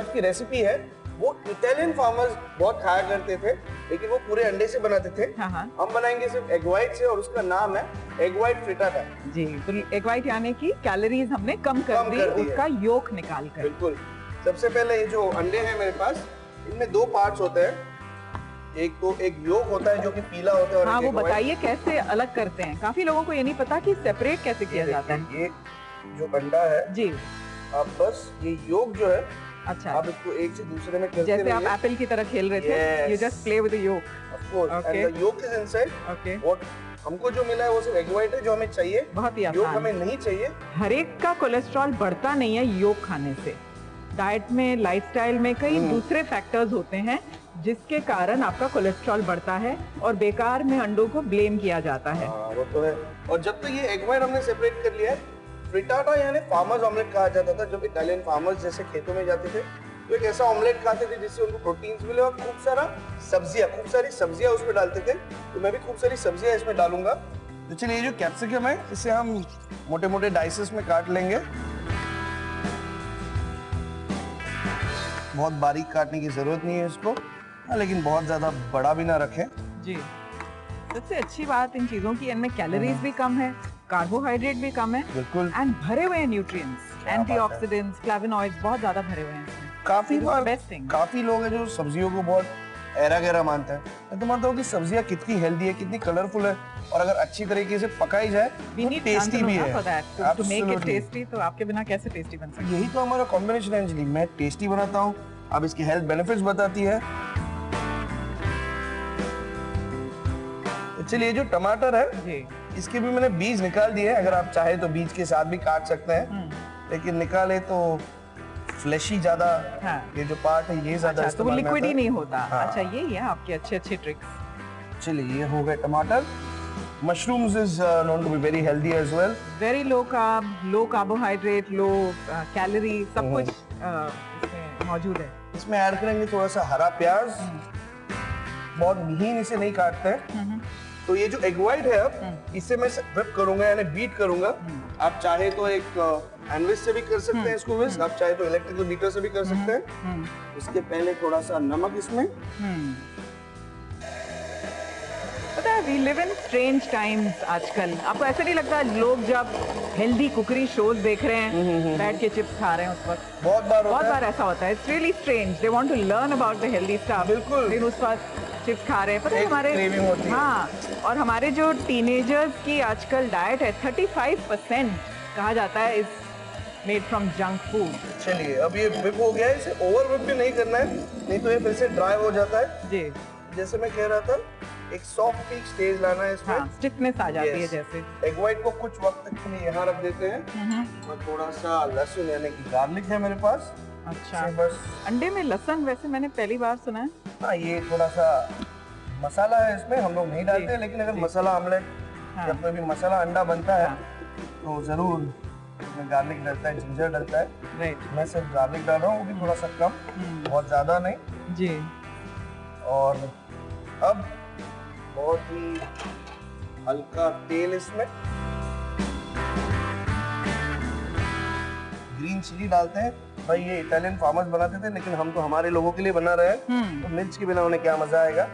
आज की रेसिपी है वो इटालियन फार्मर्स बहुत खाया करते थे, लेकिन वो पूरे अंडे से बनाते थे। हम बनाएंगे सिर्फ एग व्हाइट से और उसका नाम है एग व्हाइट फ्रिटाटा। जी, तो एग व्हाइट यानी कि कैलोरीज हमने कम कर दी उसका योक निकाल कर। बिल्कुल। सबसे पहले ये जो अंडे हैं मेरे पास, इनमें दो पार्ट्स होते हैं। एक तो एक योक होता है जो कि पीला होता है और वो बताइए कैसे अलग करते हैं। काफी लोगों को ये नहीं पता कि सेपरेट कैसे किया जाता है। ये जो अंडा है जी, आप बस ये योक जो है, अच्छा, आप इसको एक से दूसरे में करते जैसे आप एप्पल की तरह खेल रहे थे। You just play with the yolk, of course, and the yolk is inside. Okay, what हमको जो मिला है वो सिर्फ एग व्हाइट है जो हमें चाहिए। बहुत ही आसान, योक हमें नहीं चाहिए। हर एक का कोलेस्ट्रॉल बढ़ता नहीं है योक खाने से। डाइट में, लाइफस्टाइल में कई दूसरे फैक्टर्स होते हैं जिसके कारण आपका कोलेस्ट्रॉल बढ़ता है और बेकार में अंडों को ब्लेम किया जाता है। वो तो है। और जब तक ये एग व्हाइट हमने सेपरेट कर लिया है, फ्रिटाटा यानी फार्मर्स ऑमलेट कहा जाता था। जब इटालियन फार्मर्स जैसे खेतों में जाते थे तो एक ऐसा ऑमलेट खाते थे जिससे उनको प्रोटीन्स मिले और खूब सारी सब्जियां उसमें डालते थे। तो मैं भी खूब सारी सब्जियां इसमें डालूंगा। तो चलिए, ये जो कैप्सिकम है इसे हम मोटे मोटे डाइसेस में काट लेंगे। बहुत बारीक काटने की जरूरत नहीं है इसको, लेकिन बहुत ज्यादा बड़ा भी ना रखें। जी, सबसे अच्छी बात इन चीजों की, इनमें कैलोरीज भी कम है, कार्बोहाइड्रेट भी कम है, बिल्कुल, एंड भरे हुए हैं न्यूट्रिएंट्स, एंटीऑक्सीडेंट्स, फ्लेवोनॉइड्स बहुत ज्यादा भरे हुए हैं। काफी लोग हैं जो सब्जियों को बहुत ऐरा गैरा मानते हैं। मैं तो मानता हूँ कि सब्जियां कितनी हेल्दी है, कितनी कलरफुल है, और अगर अच्छी तरीके से पकाई जाए तो टेस्टी भी है। टू मेक इट टेस्टी, तो आपके बिना कैसे टेस्टी बन सकता है? यही तो हमारा कॉम्बिनेशन है अंजलि। मैं टेस्टी बनाता हूँ, अब इसकी हेल्थ बेनिफिट्स बताती है। चलिए, ये जो टमाटर है इसके भी मैंने बीज निकाल दिए। अगर आप चाहे तो बीज के साथ भी काट सकते हैं, लेकिन निकाले तो फ्लेशी ज्यादा, ये जो पार्ट है ये ज्यादा, तो वो लिक्विड ही नहीं होता। अच्छा, यही है आपके अच्छे ट्रिक्स। चलिए, ये हो गए टमाटर। Mushrooms is known to be very healthy as well. Very low carb, low carbohydrate, low calorie, सब कुछ इसमें मौजूद है। इसमें ऐड करेंगे थोड़ा सा हरा प्याज, बहुत महीन इसे नहीं काटते हैं। तो ये जो एग व्हाइट है अब इसे मैं व्हिप करूंगा यानी बीट करूंगा। आप चाहे तो एक हैंडविच से भी कर सकते हैं इसको व्हिस्क, आप चाहे तो इलेक्ट्रिकल बीटर से भी कर सकते हैं। इसके पहले थोड़ा सा नमक इसमें। पता है, we live in strange times आजकल। आपको ऐसा नहीं लगता लोग जब हेल्दी कुकरी शोज देख रहे हैं, बैठ के चिप्स खा रहे हैं उस वक्त? बहुत बार ऐसा होता है। It's really strange. They want to learn about the healthy stuff, बिल्कुल, लेकिन उस वक्त चिप्स खा रहे हैं। पता है हमारे, हाँ, और हमारे जो टीनेजर्स की आजकल डाइट है 35% कहा जाता है is made from junk food. चलिए, अब ये व्हिप हो गया है, इसे ओवर व्हिप भी नहीं करना है, नहीं तो ये फिर से ड्राई हो जाता है। जी, जैसे मैं कह रहा था, एक सॉफ्ट पीक स्टेज लाना है इसमें। स्टिफनेस आ जाती है जैसे। एग व्हाइट को कुछ वक्त तक के लिए यहाँ रख देते हैं और थोड़ा सा लहसुन यानी कि गार्लिक है मेरे पास। अच्छा, बस अंडे में लहसुन वैसे मैंने पहली बार सुना है। हाँ, ये थोड़ा सा मसाला है इसमें, हम लोग नहीं डालते, लेकिन अगर मसाला आमलेट या कोई भी मसाला अंडा बनता है तो जरूर इसमें गार्लिक डलता है, जिंजर डलता है। राइट, मैं सिर्फ गार्लिक डाल रहा हूँ, वो भी थोड़ा सा कम, बहुत ज्यादा नहीं। जी, और अब बहुत ही हल्का तेल इसमें, ग्रीन चिली डालते हैं। भाई, ये इटालियन फार्मर्स बनाते थे, लेकिन हम तो हमारे लोगों के लिए बना रहे हैं, तो मिर्च के बिना उन्हें क्या मजा आएगा।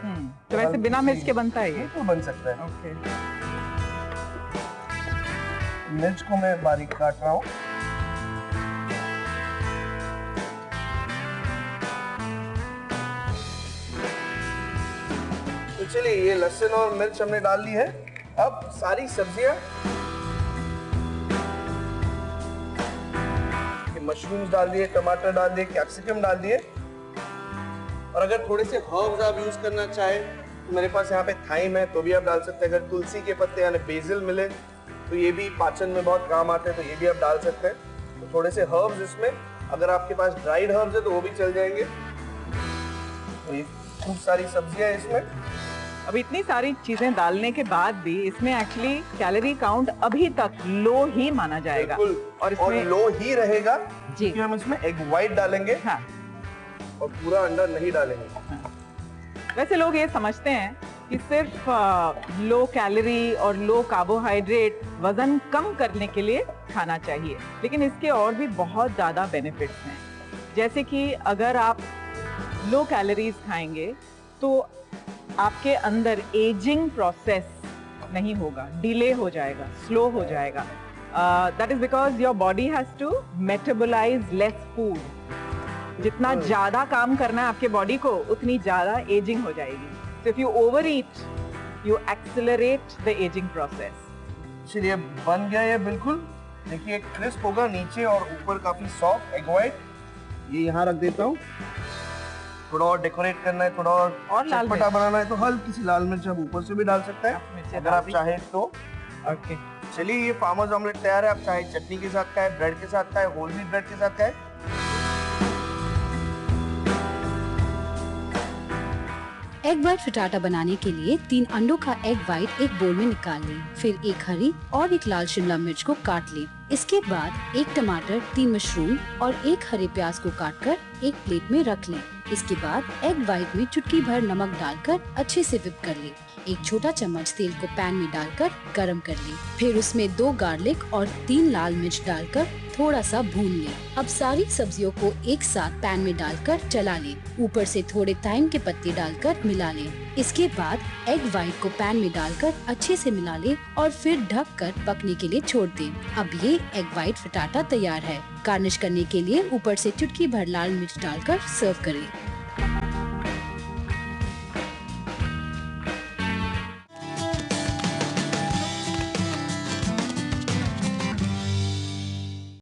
तो वैसे बिना मिर्च के बनता है ये? तो बन सकता है। ओके, मिर्च को मैं बारीक काट रहा हूँ। तो चलिए, ये लहसुन और मिर्च हमने डाल ली है। अब सारी सब्जियां, मशरूम्स डाल दिए, टमाटर डाल दिए, कैप्सिकम डाल दिए, और अगर थोड़े से हर्ब्स आप यूज करना चाहें तो मेरे पास यहाँ पे थाइम है, तो भी आप डाल सकते हैं। अगर तुलसी के पत्ते यानी बेसिल मिले तो ये भी पाचन में बहुत काम आते हैं, तो ये भी आप डाल सकते हैं। तो थोड़े से हर्ब्स इसमें, अगर आपके पास ड्राइड हर्ब्स है तो वो भी चल जाएंगे। तो ये खूब सारी सब्जियां इसमें। अब इतनी सारी चीजें डालने के बाद भी इसमें एक्चुअली कैलोरी काउंट अभी तक लो ही माना जाएगा, और इसमें लो ही रहेगा क्योंकि हम इसमें एग व्हाइट डालेंगे। हाँ, और पूरा अंडा नहीं डालेंगे। हाँ। वैसे लोग ये समझते हैं कि सिर्फ लो कैलोरी और लो कार्बोहाइड्रेट वजन कम करने के लिए खाना चाहिए, लेकिन इसके और भी बहुत ज्यादा बेनिफिट्स हैं। जैसे कि अगर आप लो कैलोरीज खाएंगे तो आपके अंदर एजिंग प्रोसेस नहीं होगा, डिले हो जाएगा, स्लो हो जाएगा. That is because your body has to metabolise less food. जितना ज्यादा काम करना है आपके बॉडी को, उतनी ज्यादा एजिंग हो जाएगी. So if you over eat, you accelerate the ageing process. चलिए बन गया ये बिल्कुल. देखिए क्रिस्प होगा नीचे और ऊपर काफी सॉफ्ट एग व्हाइट. ये यहाँ रख देता हूँ. थोड़ा और डेकोरेट करना है, थोड़ा और चटपटा बनाना है तो हल्की सी लाल मिर्च आप ऊपर से भी डाल सकते हैं अगर आप चाहे तो. ओके, चलिए ये फार्मर्स ऑमलेट तैयार है. आप चाहे चटनी के साथ खाएं, ब्रेड के साथ खाएं, होल व्हीट ब्रेड के साथ खाएं. एग व्हाइट फ्रिटाटा बनाने के लिए 3 अंडों का एग व्हाइट एक बोल में निकाल लें. फिर एक हरी और एक लाल शिमला मिर्च को काट लें. इसके बाद एक टमाटर, 3 मशरूम और एक हरे प्याज को काटकर एक प्लेट में रख लें. इसके बाद एग व्हाइट में चुटकी भर नमक डालकर अच्छे से व्हिप कर लें. एक छोटा चम्मच तेल को पैन में डालकर गरम कर लें. फिर उसमें 2 गार्लिक और 3 लाल मिर्च डालकर थोड़ा सा भून लें. अब सारी सब्जियों को एक साथ पैन में डालकर चला लें. ऊपर से थोड़े थाइम के पत्ते डालकर मिला लें. इसके बाद एग व्हाइट को पैन में डालकर अच्छे से मिला लें और फिर ढक कर पकने के लिए छोड़ दें. अब ये एग व्हाइट फ्रिटाटा तैयार है. गार्निश करने के लिए ऊपर से चुटकी भर लाल मिर्च डालकर सर्व करें.